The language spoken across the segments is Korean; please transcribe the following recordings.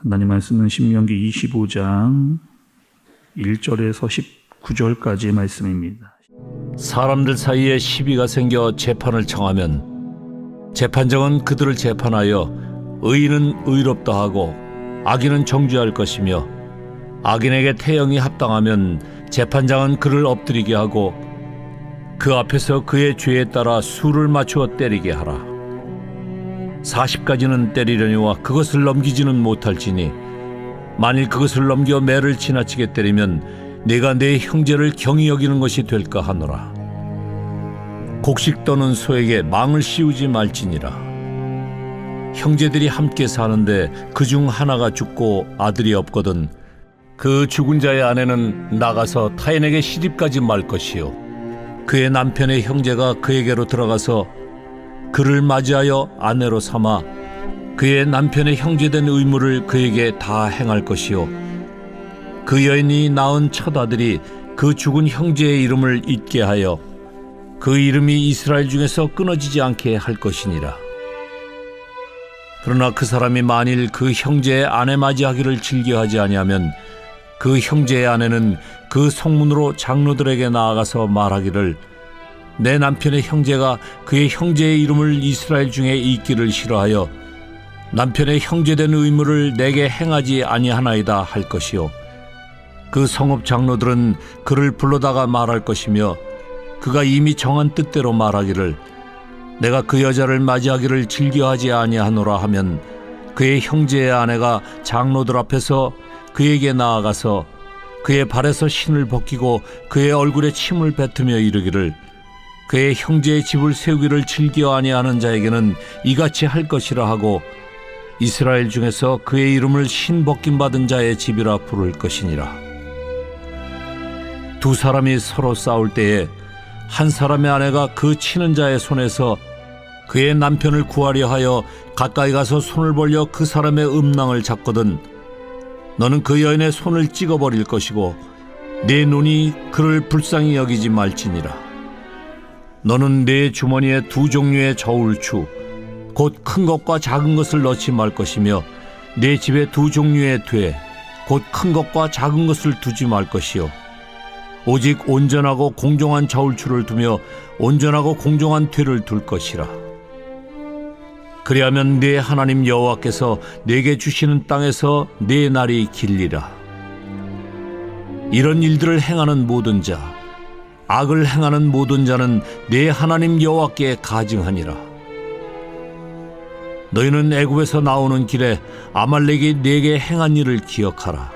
하나님 말씀은 신명기 25장 1절에서 19절까지의 말씀입니다. 사람들 사이에 시비가 생겨 재판을 청하면 재판장은 그들을 재판하여 의인은 의롭다 하고 악인은 정죄할 것이며 악인에게 태형이 합당하면 재판장은 그를 엎드리게 하고 그 앞에서 그의 죄에 따라 수를 맞추어 때리게 하라. 40가지는 때리려니와 그것을 넘기지는 못할지니 만일 그것을 넘겨 매를 지나치게 때리면 내가 내 형제를 경히 여기는 것이 될까 하노라. 곡식 떠는 소에게 망을 씌우지 말지니라. 형제들이 함께 사는데 그중 하나가 죽고 아들이 없거든 그 죽은 자의 아내는 나가서 타인에게 시집가지 말 것이요 그의 남편의 형제가 그에게로 들어가서 그를 맞이하여 아내로 삼아 그의 남편의 형제된 의무를 그에게 다 행할 것이요 그 여인이 낳은 첫 아들이 그 죽은 형제의 이름을 잊게 하여 그 이름이 이스라엘 중에서 끊어지지 않게 할 것이니라. 그러나 그 사람이 만일 그 형제의 아내 맞이하기를 즐겨하지 아니하면 그 형제의 아내는 그 성문으로 장로들에게 나아가서 말하기를 내 남편의 형제가 그의 형제의 이름을 이스라엘 중에 잊기를 싫어하여 남편의 형제된 의무를 내게 행하지 아니하나이다 할 것이요 그 성읍 장로들은 그를 불러다가 말할 것이며 그가 이미 정한 뜻대로 말하기를 내가 그 여자를 맞이하기를 즐겨하지 아니하노라 하면 그의 형제의 아내가 장로들 앞에서 그에게 나아가서 그의 발에서 신을 벗기고 그의 얼굴에 침을 뱉으며 이르기를 그의 형제의 집을 세우기를 즐겨 아니하는 자에게는 이같이 할 것이라 하고 이스라엘 중에서 그의 이름을 신 벗김 받은 자의 집이라 부를 것이니라. 두 사람이 서로 싸울 때에 한 사람의 아내가 그 치는 자의 손에서 그의 남편을 구하려 하여 가까이 가서 손을 벌려 그 사람의 음낭을 잡거든 너는 그 여인의 손을 찍어버릴 것이고 내 눈이 그를 불쌍히 여기지 말지니라. 너는 내 주머니에 두 종류의 저울추 곧 큰 것과 작은 것을 넣지 말 것이며 내 집에 두 종류의 돼 곧 큰 것과 작은 것을 두지 말 것이요 오직 온전하고 공정한 저울추를 두며 온전하고 공정한 돼를 둘 것이라. 그리하면 네 하나님 여호와께서 내게 주시는 땅에서 네 날이 길리라. 이런 일들을 행하는 모든 자 악을 행하는 모든 자는 내 하나님 여호와께 가증하니라. 너희는 애굽에서 나오는 길에 아말렉이 네게 행한 일을 기억하라.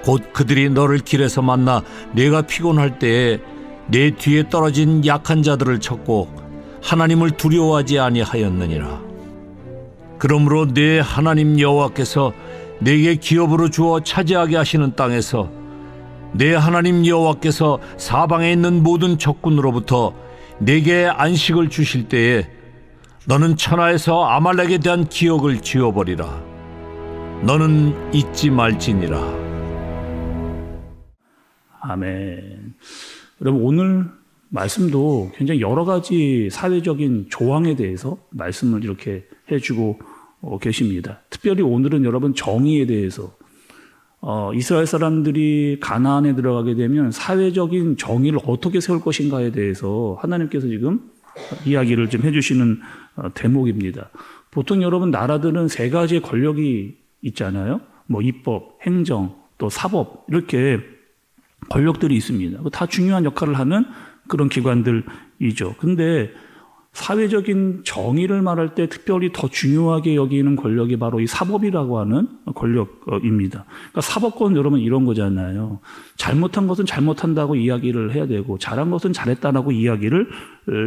곧 그들이 너를 길에서 만나 네가 피곤할 때에 네 뒤에 떨어진 약한 자들을 쳤고 하나님을 두려워하지 아니하였느니라. 그러므로 네 하나님 여호와께서 네게 기업으로 주어 차지하게 하시는 땅에서 내 하나님 여호와께서 사방에 있는 모든 적군으로부터 네게 안식을 주실 때에 너는 천하에서 아말렉에 대한 기억을 지워버리라. 너는 잊지 말지니라. 아멘. 여러분 오늘 말씀도 굉장히 여러 가지 사회적인 조항에 대해서 말씀을 이렇게 해주고 계십니다. 특별히 오늘은 여러분 정의에 대해서 이스라엘 사람들이 가나안에 들어가게 되면 사회적인 정의를 어떻게 세울 것인가에 대해서 하나님께서 지금 이야기를 좀 해주시는 대목입니다. 보통 여러분 나라들은 세 가지의 권력이 있잖아요. 뭐 입법, 행정, 또 사법 이렇게 권력들이 있습니다. 다 중요한 역할을 하는 그런 기관들이죠. 근데 사회적인 정의를 말할 때 특별히 더 중요하게 여기는 권력이 바로 이 사법이라고 하는 권력입니다. 그러니까 사법권 여러분 이런 거잖아요. 잘못한 것은 잘못한다고 이야기를 해야 되고 잘한 것은 잘했다라고 이야기를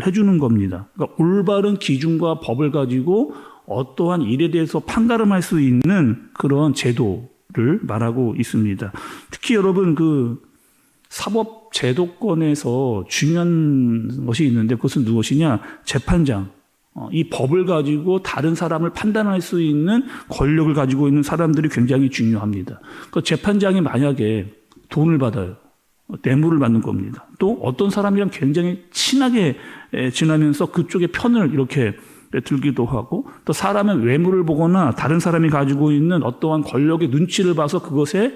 해주는 겁니다. 그러니까 올바른 기준과 법을 가지고 어떠한 일에 대해서 판가름할 수 있는 그런 제도를 말하고 있습니다. 특히 여러분 그 사법 제도권에서 중요한 것이 있는데 그것은 무엇이냐? 재판장. 이 법을 가지고 다른 사람을 판단할 수 있는 권력을 가지고 있는 사람들이 굉장히 중요합니다. 그 재판장이 만약에 돈을 받아요. 뇌물을 받는 겁니다. 또 어떤 사람이랑 굉장히 친하게 지나면서 그쪽의 편을 이렇게 들기도 하고 또 사람의 외모를 보거나 다른 사람이 가지고 있는 어떠한 권력의 눈치를 봐서 그것에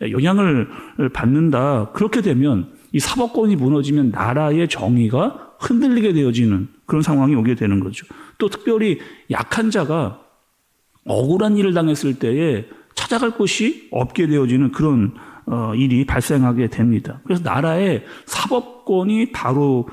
영향을 받는다. 그렇게 되면 이 사법권이 무너지면 나라의 정의가 흔들리게 되어지는 그런 상황이 오게 되는 거죠. 또 특별히 약한 자가 억울한 일을 당했을 때에 찾아갈 곳이 없게 되어지는 그런 일이 발생하게 됩니다. 그래서 나라의 사법권이 바로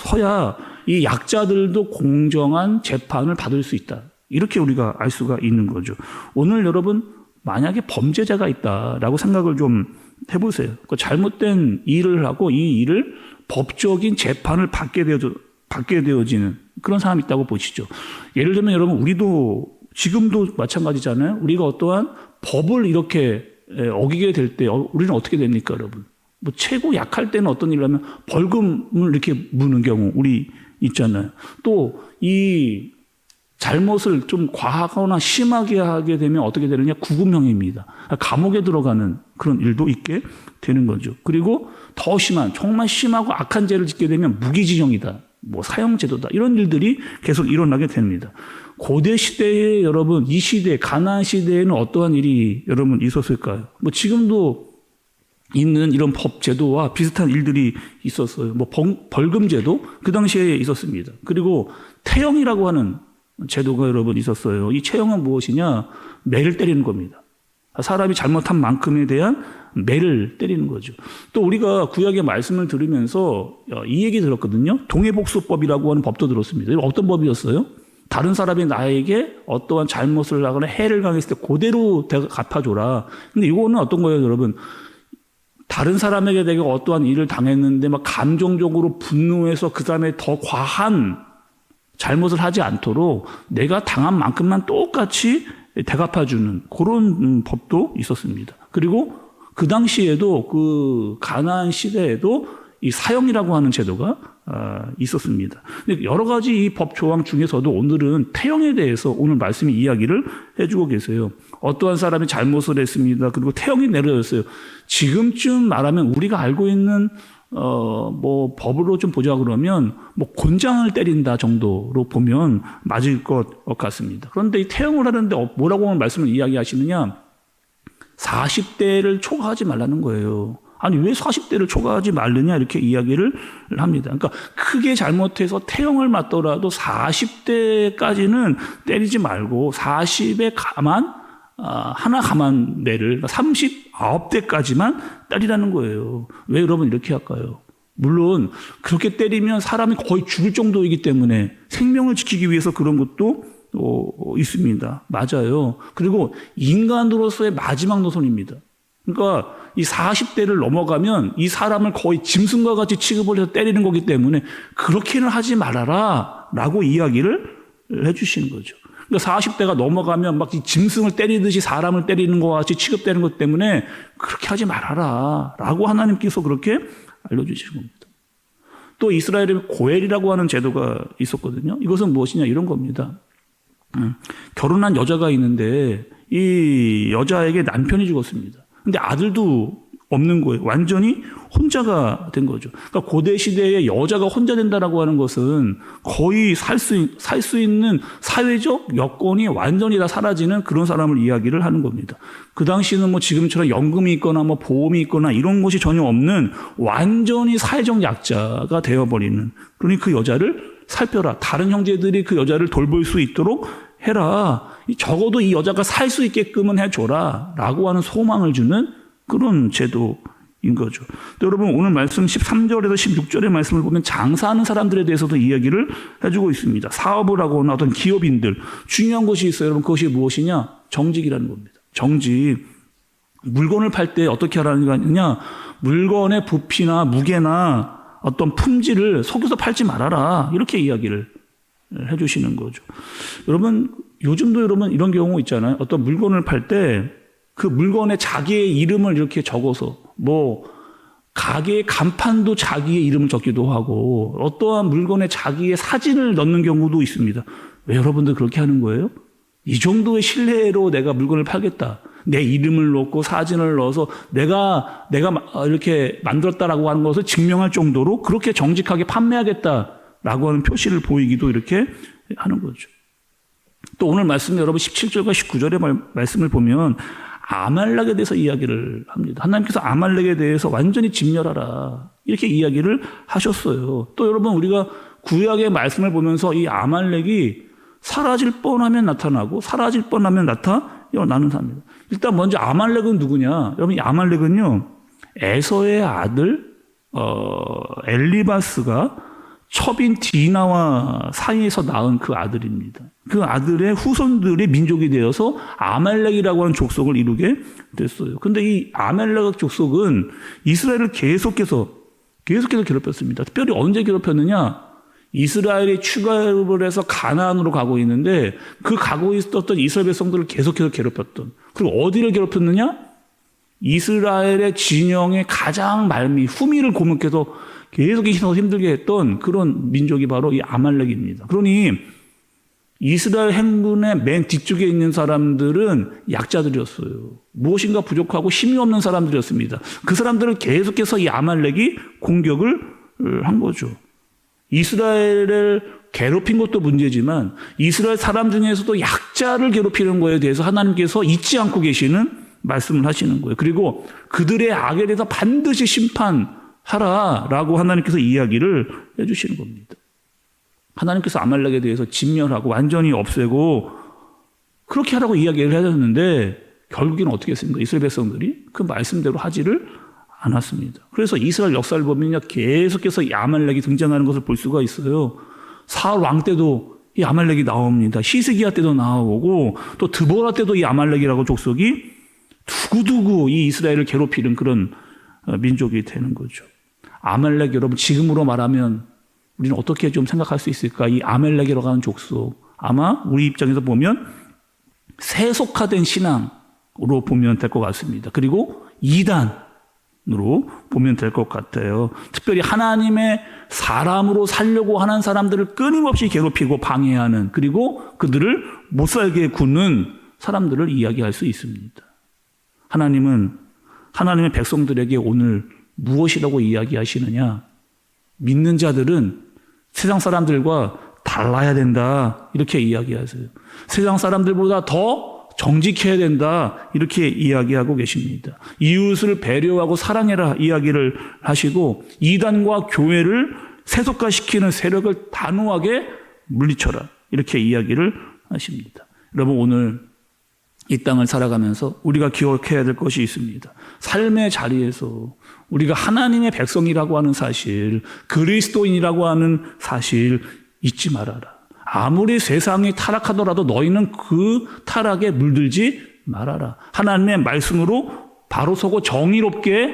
서야 이 약자들도 공정한 재판을 받을 수 있다. 이렇게 우리가 알 수가 있는 거죠. 오늘 여러분 만약에 범죄자가 있다라고 생각을 좀 해보세요. 그 잘못된 일을 하고 이 일을 법적인 재판을 받게 되어지는 그런 사람이 있다고 보시죠. 예를 들면 여러분 우리도 지금도 마찬가지잖아요. 우리가 어떠한 법을 이렇게 어기게 될 때 우리는 어떻게 됩니까, 여러분? 뭐 최고 약할 때는 어떤 일을 하면 벌금을 이렇게 무는 경우 우리 있잖아요. 또 이 잘못을 좀 과하거나 심하게 하게 되면 어떻게 되느냐? 구금형입니다. 감옥에 들어가는 그런 일도 있게 되는 거죠. 그리고 더 심한 정말 심하고 악한 죄를 짓게 되면 무기징역이다. 뭐 사형제도다. 이런 일들이 계속 일어나게 됩니다. 고대 시대에 여러분 이 시대 가나안 시대에는 어떠한 일이 여러분 있었을까요? 뭐 지금도 있는 이런 법 제도와 비슷한 일들이 있었어요. 뭐 벌금 제도 그 당시에 있었습니다. 그리고 태형이라고 하는 제도가 여러분 있었어요. 이 태형은 무엇이냐? 매를 때리는 겁니다. 사람이 잘못한 만큼에 대한 매를 때리는 거죠. 또 우리가 구약의 말씀을 들으면서 이 얘기 들었거든요. 동해복수법이라고 하는 법도 들었습니다. 어떤 법이었어요? 다른 사람이 나에게 어떠한 잘못을 하거나 해를 가했을 때 그대로 갚아줘라. 근데 이거는 어떤 거예요, 여러분? 다른 사람에게 내가 어떠한 일을 당했는데 막 감정적으로 분노해서 그 사람에 더 과한 잘못을 하지 않도록 내가 당한 만큼만 똑같이 대갚아주는 그런 법도 있었습니다. 그리고 그 당시에도 그 가나안 시대에도 이 사형이라고 하는 제도가 있었습니다. 근데 여러 가지 이 법 조항 중에서도 오늘은 태형에 대해서 오늘 말씀이 이야기를 해주고 계세요. 어떠한 사람이 잘못을 했습니다. 그리고 태형이 내려졌어요. 지금쯤 말하면 우리가 알고 있는 뭐 법으로 좀 보자 그러면 뭐 곤장을 때린다 정도로 보면 맞을 것 같습니다. 그런데 이 태형을 하는데 뭐라고 말씀을 이야기하시느냐? 40대를 초과하지 말라는 거예요. 아니 왜 40대를 초과하지 말느냐 이렇게 이야기를 합니다. 그러니까 크게 잘못해서 태형을 맞더라도 40대까지는 때리지 말고 40에 하나 감한 내를 39대까지만 때리라는 거예요. 왜 여러분 이렇게 할까요? 물론 그렇게 때리면 사람이 거의 죽을 정도이기 때문에 생명을 지키기 위해서 그런 것도 있습니다. 맞아요. 그리고 인간으로서의 마지막 노선입니다. 그러니까 이 40대를 넘어가면 이 사람을 거의 짐승과 같이 취급을 해서 때리는 거기 때문에 그렇게는 하지 말아라 라고 이야기를 해주시는 거죠. 그러니까 40대가 넘어가면 막 짐승을 때리듯이 사람을 때리는 것 같이 취급되는 것 때문에 그렇게 하지 말아라 라고 하나님께서 그렇게 알려주시는 겁니다. 또 이스라엘에 고엘이라고 하는 제도가 있었거든요. 이것은 무엇이냐 이런 겁니다. 결혼한 여자가 있는데 이 여자에게 남편이 죽었습니다. 근데 아들도 없는 거예요. 완전히 혼자가 된 거죠. 그러니까 고대 시대에 여자가 혼자 된다라고 하는 것은 거의 살 수 있는 사회적 여건이 완전히 다 사라지는 그런 사람을 이야기를 하는 겁니다. 그 당시는 뭐 지금처럼 연금이 있거나 뭐 보험이 있거나 이런 것이 전혀 없는 완전히 사회적 약자가 되어버리는. 그러니 그 여자를 살펴라. 다른 형제들이 그 여자를 돌볼 수 있도록 해라. 적어도 이 여자가 살 수 있게끔은 해줘라. 라고 하는 소망을 주는 그런 제도인 거죠. 또 여러분 오늘 말씀 13절에서 16절의 말씀을 보면 장사하는 사람들에 대해서도 이야기를 해주고 있습니다. 사업을 하거나 어떤 기업인들. 중요한 것이 있어요. 여러분 그것이 무엇이냐? 정직이라는 겁니다. 정직. 물건을 팔 때 어떻게 하라는 거냐? 물건의 부피나 무게나 어떤 품질을 속여서 팔지 말아라. 이렇게 이야기를 해주시는 거죠. 여러분 요즘도 여러분 이런 경우 있잖아요. 어떤 물건을 팔 때 그 물건에 자기의 이름을 이렇게 적어서 뭐 가게의 간판도 자기의 이름을 적기도 하고 어떠한 물건에 자기의 사진을 넣는 경우도 있습니다. 왜 여러분들 그렇게 하는 거예요? 이 정도의 신뢰로 내가 물건을 팔겠다. 내 이름을 넣고 사진을 넣어서 내가 이렇게 만들었다라고 하는 것을 증명할 정도로 그렇게 정직하게 판매하겠다라고 하는 표시를 보이기도 이렇게 하는 거죠. 또 오늘 말씀 여러분 17절과 19절의 말씀을 보면 아말렉에 대해서 이야기를 합니다. 하나님께서 아말렉에 대해서 완전히 진멸하라 이렇게 이야기를 하셨어요. 또 여러분 우리가 구약의 말씀을 보면서 이 아말렉이 사라질 뻔하면 나타나고 사라질 뻔하면 나타나는 사람입니다. 일단 먼저 아말렉은 누구냐? 여러분 이 아말렉은요 에서의 아들 엘리바스가 첩인 디나와 사이에서 낳은 그 아들입니다. 그 아들의 후손들의 민족이 되어서 아말렉이라고 하는 족속을 이루게 됐어요. 그런데 이 아말렉 족속은 이스라엘을 계속해서 괴롭혔습니다. 특별히 언제 괴롭혔느냐? 이스라엘이 출애굽을 해서 가나안으로 가고 있는데 그 가고 있었던 이스라엘 백성들을 계속해서 괴롭혔던. 그리고 어디를 괴롭혔느냐? 이스라엘의 진영의 가장 후미를 고목해서 계속해서 힘들게 했던 그런 민족이 바로 이 아말렉입니다. 그러니 이스라엘 행군의 맨 뒤쪽에 있는 사람들은 약자들이었어요. 무엇인가 부족하고 힘이 없는 사람들이었습니다. 그 사람들을 계속해서 이 아말렉이 공격을 한 거죠. 이스라엘을 괴롭힌 것도 문제지만 이스라엘 사람 중에서도 약자를 괴롭히는 거에 대해서 하나님께서 잊지 않고 계시는 말씀을 하시는 거예요. 그리고 그들의 악에 대해서 반드시 심판하라라고 하나님께서 이야기를 해주시는 겁니다. 하나님께서 아말렉에 대해서 진멸하고 완전히 없애고 그렇게 하라고 이야기를 하셨는데 결국에는 어떻게 했습니까? 이스라엘 백성들이 그 말씀대로 하지를 않았습니다. 그래서 이스라엘 역사를 보면요 계속해서 이 아말렉이 등장하는 것을 볼 수가 있어요. 사울 왕 때도 이 아말렉이 나옵니다. 히스기야 때도 나오고 또 드보라 때도 이 아말렉이라고 족속이 두고두고 이 이스라엘을 괴롭히는 그런 민족이 되는 거죠. 아말렉 여러분 지금으로 말하면 우리는 어떻게 좀 생각할 수 있을까? 이 아말렉이라고 하는 족속 아마 우리 입장에서 보면 세속화된 신앙으로 보면 될 것 같습니다. 그리고 이단으로 보면 될 것 같아요. 특별히 하나님의 사람으로 살려고 하는 사람들을 끊임없이 괴롭히고 방해하는 그리고 그들을 못 살게 구는 사람들을 이야기할 수 있습니다. 하나님은 하나님의 백성들에게 오늘 무엇이라고 이야기하시느냐? 믿는 자들은 세상 사람들과 달라야 된다 이렇게 이야기하세요. 세상 사람들보다 더 정직해야 된다 이렇게 이야기하고 계십니다. 이웃을 배려하고 사랑해라 이야기를 하시고 이단과 교회를 세속화시키는 세력을 단호하게 물리쳐라 이렇게 이야기를 하십니다. 여러분 오늘 이 땅을 살아가면서 우리가 기억해야 될 것이 있습니다. 삶의 자리에서 우리가 하나님의 백성이라고 하는 사실, 그리스도인이라고 하는 사실 잊지 말아라. 아무리 세상이 타락하더라도 너희는 그 타락에 물들지 말아라. 하나님의 말씀으로 바로 서고 정의롭게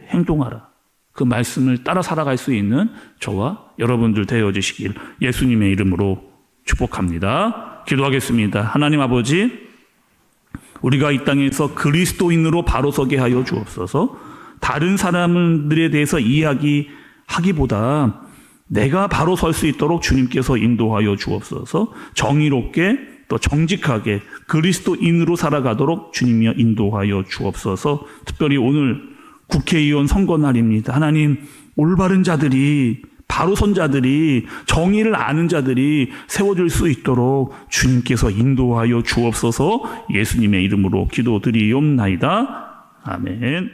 행동하라. 그 말씀을 따라 살아갈 수 있는 저와 여러분들 되어주시길 예수님의 이름으로 축복합니다. 기도하겠습니다. 하나님 아버지, 우리가 이 땅에서 그리스도인으로 바로 서게 하여 주옵소서. 다른 사람들에 대해서 이야기하기보다 내가 바로 설 수 있도록 주님께서 인도하여 주옵소서. 정의롭게 또 정직하게 그리스도인으로 살아가도록 주님이여 인도하여 주옵소서. 특별히 오늘 국회의원 선거 날입니다. 하나님, 올바른 자들이, 바로 선 자들이, 정의를 아는 자들이 세워질 수 있도록 주님께서 인도하여 주옵소서. 예수님의 이름으로 기도드리옵나이다. 아멘.